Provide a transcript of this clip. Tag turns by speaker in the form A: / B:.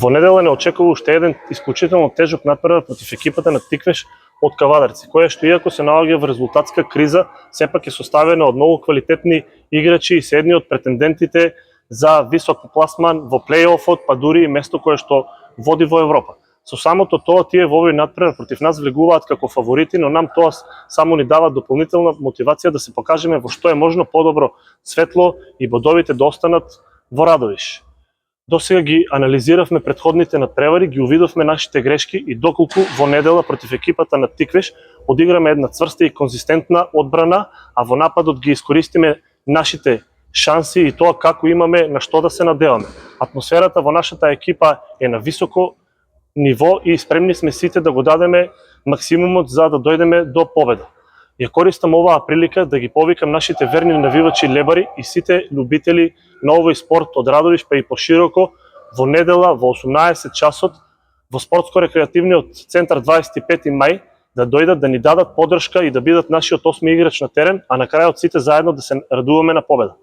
A: Во недела не очекува уште еден исклучително тежок натпревар против екипата на Тиквеш од Кавадарци, која што иако се наоѓа во резултатска криза, сепак е составена од многу квалитетни играчи и се едни од претендентите за висок пласман во плејофот, па дури и место кое што води во Европа. Со самото тоа, тие во овој натпревар против нас влегуваат како фаворити, но нам тоа само ни дава дополнителна мотивација да се покажеме во што е можно подобро светло и бодовите да останат во Радовиш. Досега ги анализиравме претходните натпревари, ги увидовме нашите грешки и доколку во недела против екипата на Тиквеш одиграме една цврста и конзистентна одбрана, а во нападот ги искористиме нашите шанси и тоа како имаме на што да се надеваме. Атмосферата во нашата екипа е на високо ниво и спремни сме сите да го дадеме максимумот за да дојдеме до победа. Ја користам оваа прилика да ги повикам нашите верни навивачи лебари и сите љубители на овој спорт од Радовиш па и пошироко во недела во 18 часот во спортско-рекреативниот центар 25 мај да дојдат да ни дадат поддршка и да бидат нашиот 8 играч на терен, а на крајот сите заедно да се радуваме на победа.